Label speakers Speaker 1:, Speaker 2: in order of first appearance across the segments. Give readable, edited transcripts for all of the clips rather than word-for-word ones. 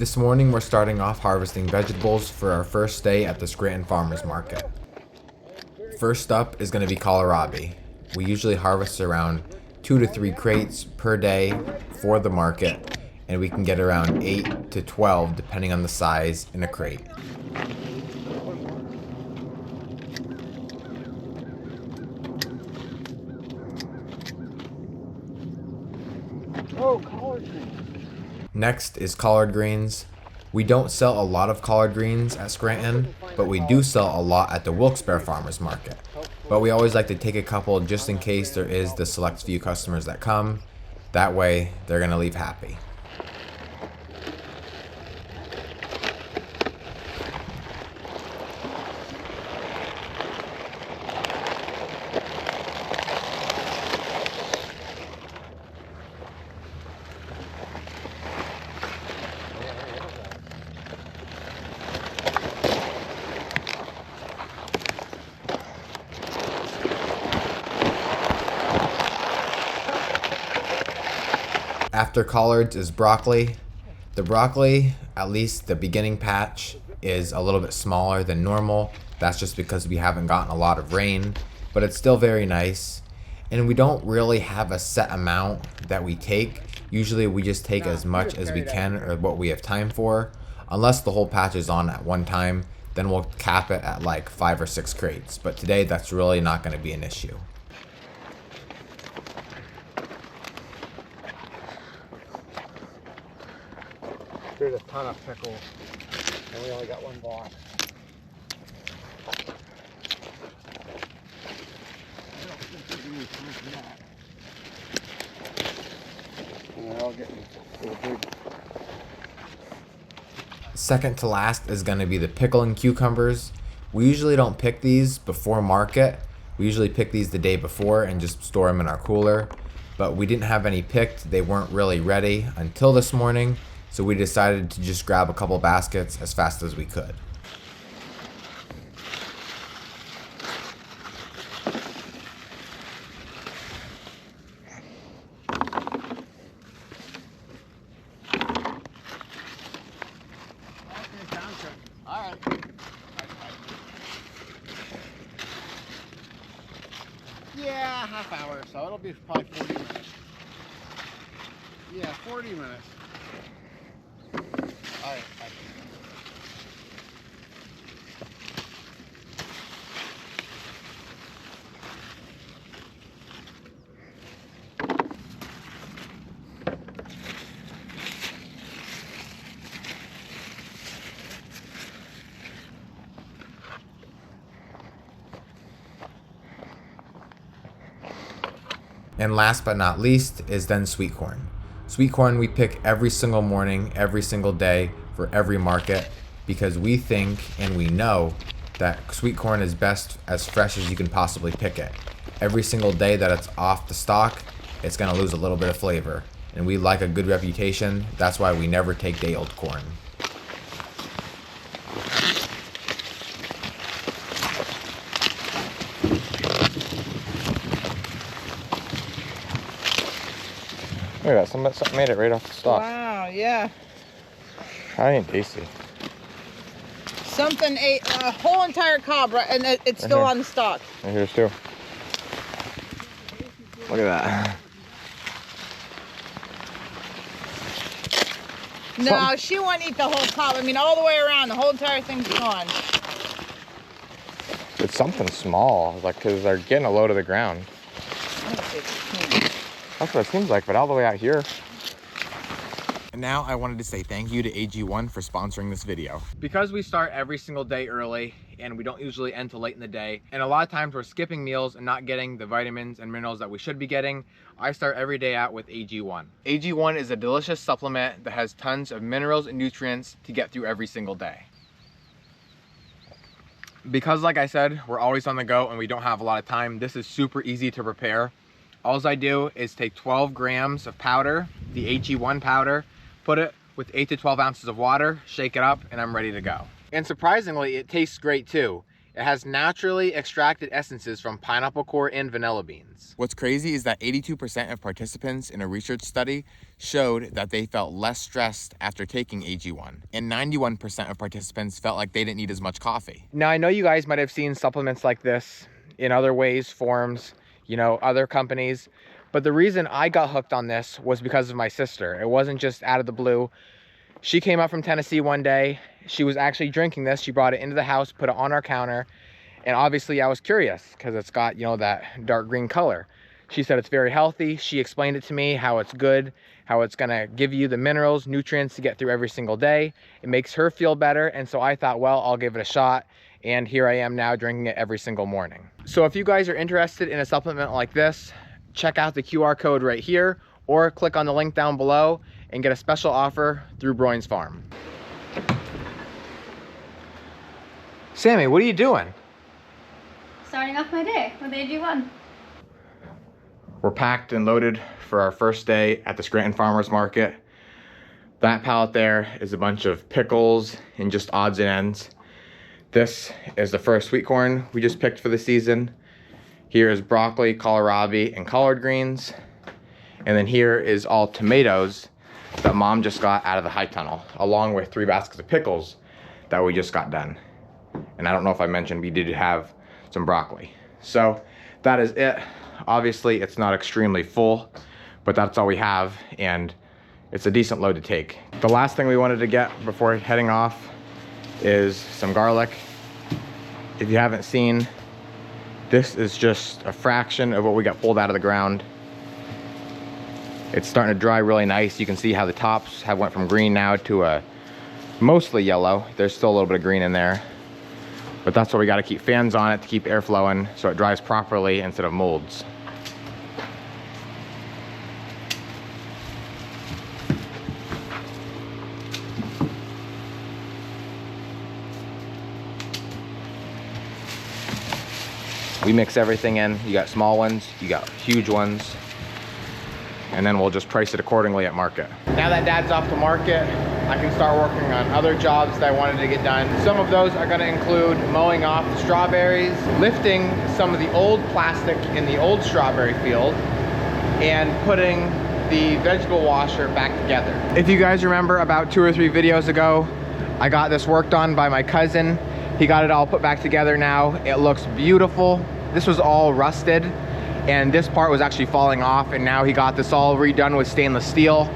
Speaker 1: This morning we're starting off harvesting vegetables for our first day at the Scranton Farmers Market. First up is going to be kohlrabi. We usually harvest around 2 to 3 crates per day for the market, and we can get around 8 to 12 depending on the size in a crate.
Speaker 2: Oh, collard greens.
Speaker 1: Next is collard greens. We don't sell a lot of collard greens at Scranton, but we do sell a lot at the Wilkes-Barre Farmers Market. But we always like to take a couple just in case there is the select few customers that come. That way, they're going to leave happy. After collards is broccoli. The broccoli, at least the beginning patch, is a little bit smaller than normal. That's just because we haven't gotten a lot of rain, but it's still very nice. And we don't really have a set amount that we take. Usually we just take as much as we can or what we have time for. Unless the whole patch is on at one time, then we'll cap it at like 5 or 6 crates. But today that's really not going to be an issue.
Speaker 2: There's a ton of pickles, and we only got one box. I don't think there's any time for that. And they're all getting a little big.
Speaker 1: Second to last is going to be the pickle and cucumbers. We usually don't pick these before market. We usually pick these the day before and just store them in our cooler. But we didn't have any picked. They weren't really ready until this morning. So we decided to just grab a couple baskets as fast as we could.
Speaker 2: All right. Yeah, half hour or so. It'll be probably 40 minutes. Yeah, 40 minutes. All right.
Speaker 1: And last but not least is then sweet corn. Sweet corn we pick every single morning, every single day for every market because we think and we know that sweet corn is best as fresh as you can possibly pick it. Every single day that it's off the stalk, it's gonna lose a little bit of flavor. And we like a good reputation. That's why we never take day-old corn.
Speaker 3: Look at that, something made it right off the stalk.
Speaker 4: Wow, yeah.
Speaker 3: That ain't tasty.
Speaker 4: Something ate a whole entire cob, right, and it's still on the stalk.
Speaker 3: And here's two. Look at that.
Speaker 4: No, she won't eat the whole cob. I mean, all the way around, the whole entire thing's gone.
Speaker 3: It's something small, like, because they're getting a low to the ground. That's what it seems like, but all the way out here.
Speaker 1: And now I wanted to say thank you to AG1 for sponsoring this video. Because we start every single day early and we don't usually end till late in the day, and a lot of times we're skipping meals and not getting the vitamins and minerals that we should be getting, I start every day out with AG1. AG1 is a delicious supplement that has tons of minerals and nutrients to get through every single day. Because like I said, we're always on the go and we don't have a lot of time, this is super easy to prepare. All I do is take 12 grams of powder, the AG1 powder, put it with 8 to 12 ounces of water, shake it up, and I'm ready to go. And surprisingly, it tastes great too.
Speaker 3: It has naturally extracted essences from pineapple core and vanilla beans. What's crazy is that 82% of participants in a research study showed that they felt less stressed after taking AG1, and 91% of participants felt like they didn't need as much coffee. Now, I know you guys might have seen supplements like this in other ways, forms, you know, other companies, but the reason I got hooked on this was because of my sister. It wasn't just out of the blue. She came up from Tennessee one day. She was actually drinking this. She brought it into the house, put it on our counter. And obviously I was curious because it's got, you know, that dark green color. She said it's very healthy. She explained it to me, how it's good, how it's gonna give you the minerals, nutrients to get through every single day. It makes her feel better. And so I thought, well, I'll give it a shot. And here I am now drinking it every single morning. So if you guys are interested in a supplement like this, check out the QR code right here or click on the link down below and get a special offer through Broyans Farm. Sammy, what are you doing?
Speaker 5: Starting off my day with AG1.
Speaker 3: We're packed and loaded for our first day at the Scranton Farmers Market. That pallet there is a bunch of pickles and just odds and ends. This is the first sweet corn we just picked for the season. Here is broccoli, kohlrabi, and collard greens. And then here is all tomatoes that Mom just got out of the high tunnel, along with 3 baskets of pickles that we just got done. And I don't know if I mentioned we did have some broccoli. So that is it. Obviously it's not extremely full, but that's all we have, and it's a decent load to take. The last thing we wanted to get before heading off is some garlic. If you haven't seen, this is just a fraction of what we got pulled out of the ground. It's starting to dry really nice. You can see how the tops have went from green now to a mostly yellow. There's still a little bit of green in there, but that's why we got to keep fans on it to keep air flowing so it dries properly instead of molds. We mix everything in. You got small ones, you got huge ones, and then we'll just price it accordingly at market. Now that Dad's off to market, I can start working on other jobs that I wanted to get done. Some of those are gonna include mowing off the strawberries, lifting some of the old plastic in the old strawberry field, and putting the vegetable washer back together. If you guys remember about 2 or 3 videos ago, I got this worked on by my cousin. He got it all put back together now. It looks beautiful. This was all rusted, and this part was actually falling off, and now he got this all redone with stainless steel.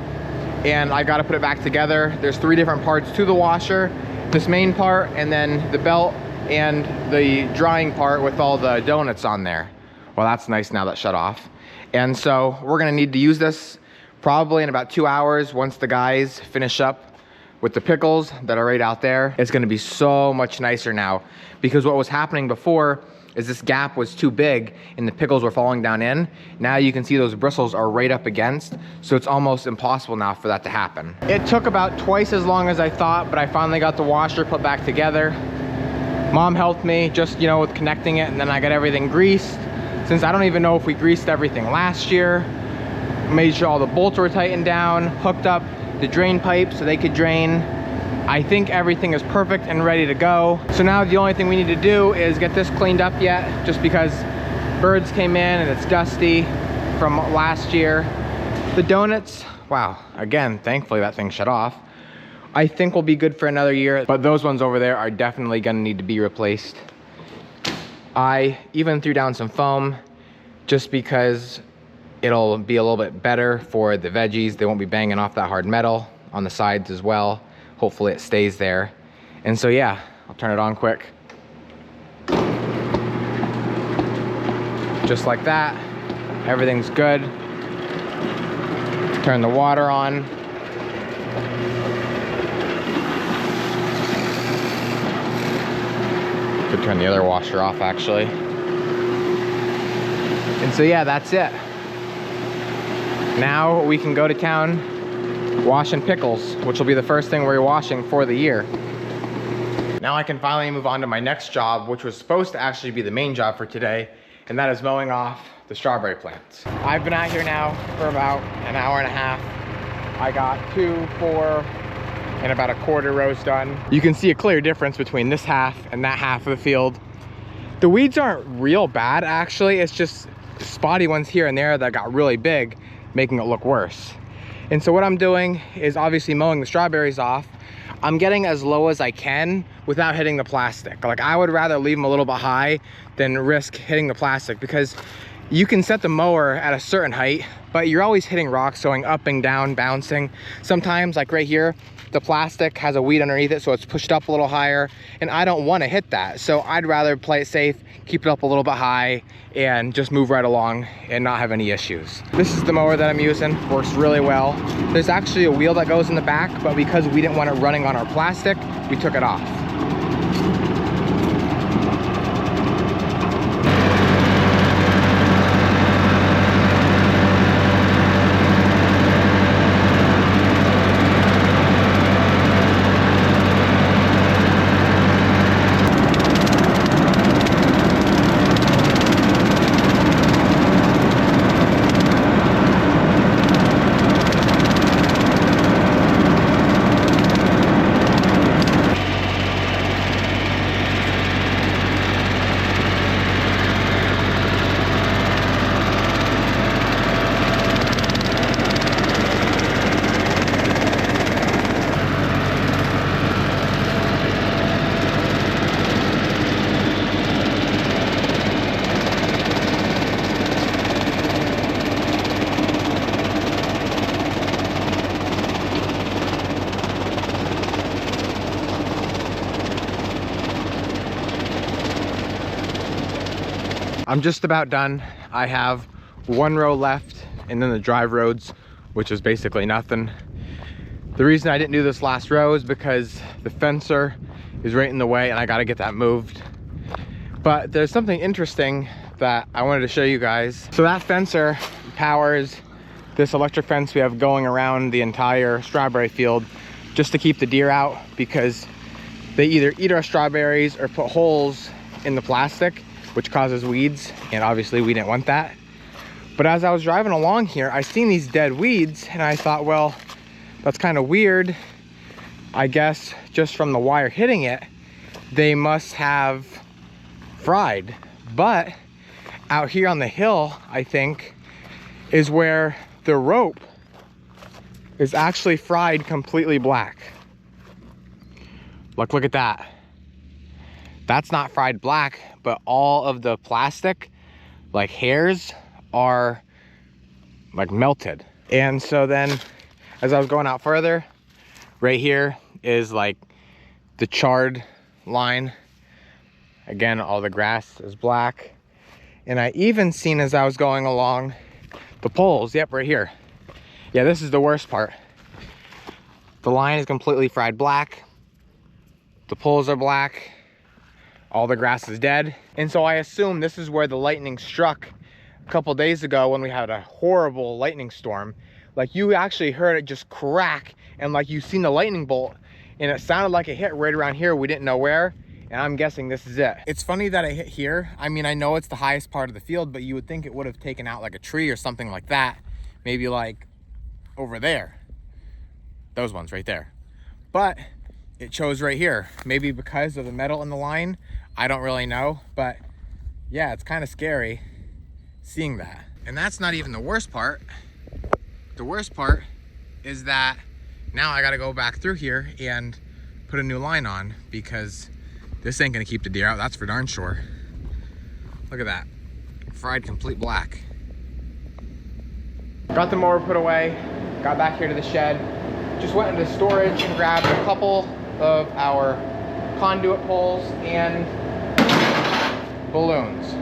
Speaker 3: And I got to put it back together. There's 3 different parts to the washer, this main part, and then the belt and the drying part with all the donuts on there. Well, that's nice now that's shut off. And so we're gonna need to use this probably in about 2 hours once the guys finish up with the pickles that are right out there. It's gonna be so much nicer now, because what was happening before is this gap was too big and the pickles were falling down in. Now you can see those bristles are right up against, so it's almost impossible now for that to happen. It took about twice as long as I thought, but I finally got the washer put back together. Mom helped me just, you know, with connecting it, and then I got everything greased. Since I don't even know if we greased everything last year, made sure all the bolts were tightened down, hooked up the drain pipe so they could drain. I think everything is perfect and ready to go. So now the only thing we need to do is get this cleaned up yet, just because birds came in and it's dusty from last year. The donuts, wow, again, thankfully that thing shut off. I think we'll be good for another year, but those ones over there are definitely gonna need to be replaced. I even threw down some foam just because it'll be a little bit better for the veggies. They won't be banging off that hard metal on the sides as well. Hopefully it stays there. And so yeah, I'll turn it on quick. Just like that, everything's good. Turn the water on. Could turn the other washer off actually. And so yeah, that's it. Now we can go to town washing pickles, which will be the first thing we're washing for the year. Now I can finally move on to my next job, which was supposed to actually be the main job for today, and that is mowing off the strawberry plants. I've been out here now for about an hour and a half. I got 2, 4, and about a quarter rows done. You can see a clear difference between this half and that half of the field. The weeds aren't real bad, actually. It's just spotty ones here and there that got really big, making it look worse. And so what I'm doing is obviously mowing the strawberries off. I'm getting as low as I can without hitting the plastic. Like, I would rather leave them a little bit high than risk hitting the plastic, because you can set the mower at a certain height, but you're always hitting rocks going up and down, bouncing. Sometimes, like right here, the plastic has a weed underneath it, so it's pushed up a little higher, and I don't want to hit that. So I'd rather play it safe, keep it up a little bit high, and just move right along and not have any issues. This is the mower that I'm using, works really well. There's actually a wheel that goes in the back, but because we didn't want it running on our plastic, we took it off. I'm just about done. I have one row left, and then the drive roads, which is basically nothing. The reason I didn't do this last row is because the fencer is right in the way and I got to get that moved. But there's something interesting that I wanted to show you guys. So that fencer powers this electric fence we have going around the entire strawberry field, just to keep the deer out, because they either eat our strawberries or put holes in the plastic, which causes weeds, and obviously we didn't want that. But as I was driving along here, I seen these dead weeds, and I thought, well, that's kind of weird. I guess just from the wire hitting it, they must have fried. But out here on the hill, I think, is where the rope is actually fried completely black. Look at that. That's not fried black, but all of the plastic, like hairs, are like melted. And so then as I was going out further, right here is like the charred line. Again, all the grass is black. And I even seen, as I was going along, the poles. Yep, right here. Yeah, this is the worst part. The line is completely fried black. The poles are black. All the grass is dead. And so I assume this is where the lightning struck a couple days ago when we had a horrible lightning storm. Like, you actually heard it just crack, and like you seen the lightning bolt, and it sounded like it hit right around here. We didn't know where, and I'm guessing this is it. It's funny that it hit here. I mean, I know it's the highest part of the field, but you would think it would have taken out like a tree or something like that. Maybe like over there. Those ones right there. But it chose right here. Maybe because of the metal in the line. I don't really know, but yeah, it's kind of scary seeing that. And that's not even the worst part. The worst part is that now I gotta go back through here and put a new line on, because this ain't gonna keep the deer out, that's for darn sure. Look at that, fried complete black. Got the mower put away, got back here to the shed, just went into storage and grabbed a couple of our conduit poles and balloons.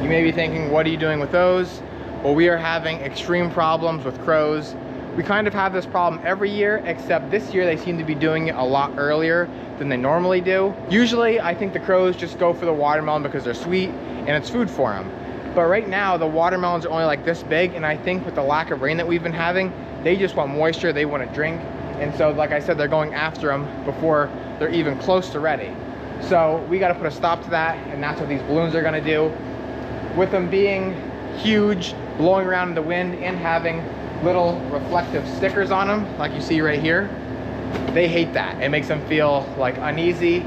Speaker 3: You may be thinking, what are you doing with those? Well, we are having extreme problems with crows. We kind of have this problem every year, except this year they seem to be doing it a lot earlier than they normally do. Usually I think the crows just go for the watermelon because they're sweet and it's food for them. But right now the watermelons are only like this big, and I think with the lack of rain that we've been having, they just want moisture, they want to drink. And so, like I said, they're going after them before they're even close to ready. So we got to put a stop to that, and that's what these balloons are going to do. With them being huge, blowing around in the wind, and having little reflective stickers on them, like you see right here, they hate that. It makes them feel like uneasy,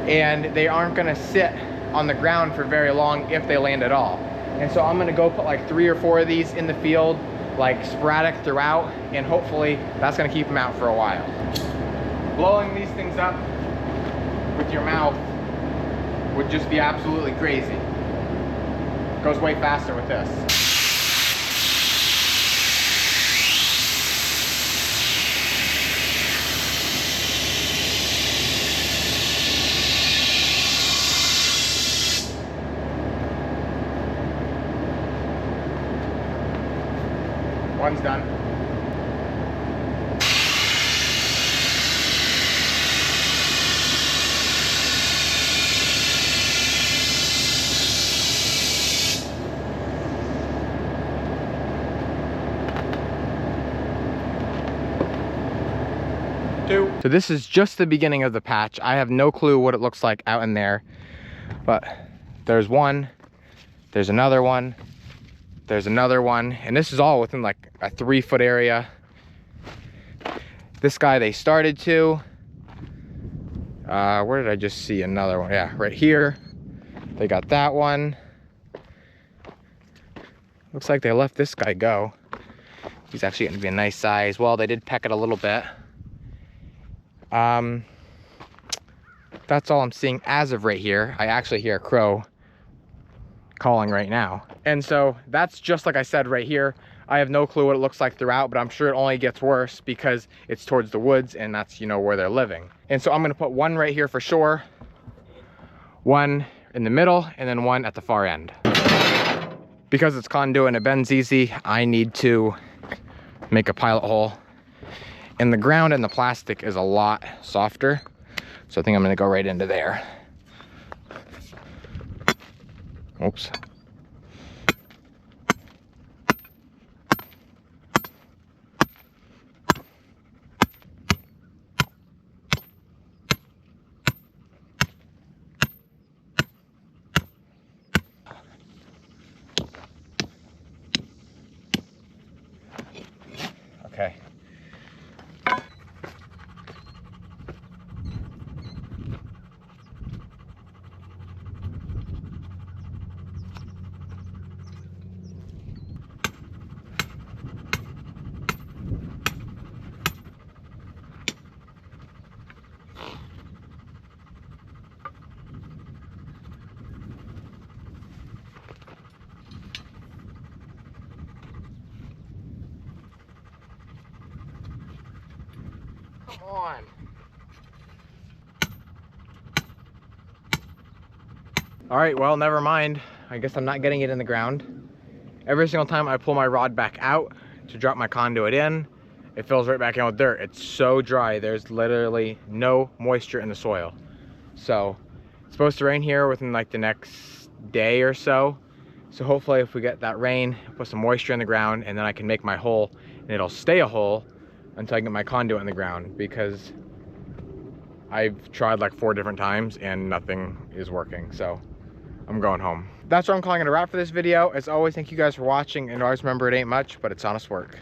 Speaker 3: and they aren't going to sit on the ground for very long if they land at all. And so I'm gonna go put like 3 or 4 of these in the field, like sporadic throughout, and hopefully that's gonna keep them out for a while. Blowing these things up with your mouth would just be absolutely crazy. It goes way faster with this. One's done. Two. So this is just the beginning of the patch. I have no clue what it looks like out in there, but there's one, there's another one, there's another one, and this is all within like a 3-foot area. This guy they started to. Where did I just see another one? Yeah, right here. They got that one. Looks like they let this guy go. He's actually gonna be a nice size. Well, they did peck it a little bit. That's all I'm seeing as of right here. I actually hear a crow calling right now. And so that's just like I said right here. I have no clue what it looks like throughout, but I'm sure it only gets worse because it's towards the woods and that's, you know, where they're living. And so I'm gonna put one right here for sure, one in the middle, and then one at the far end. Because it's conduit and it bends easy, I need to make a pilot hole. And the ground and the plastic is a lot softer, so I think I'm gonna go right into there. Oops. Okay. Come on. All right, well, never mind. I guess I'm not getting it in the ground. Every single time I pull my rod back out to drop my conduit in, it fills right back in with dirt. It's so dry. There's literally no moisture in the soil. So it's supposed to rain here within like the next day or so. So hopefully if we get that rain, put some moisture in the ground, and then I can make my hole and it'll stay a hole until I get my conduit in the ground, because I've tried like 4 different times and nothing is working. So I'm going home. That's what I'm calling it a wrap for this video. As always, thank you guys for watching, and always remember, it ain't much, but it's honest work.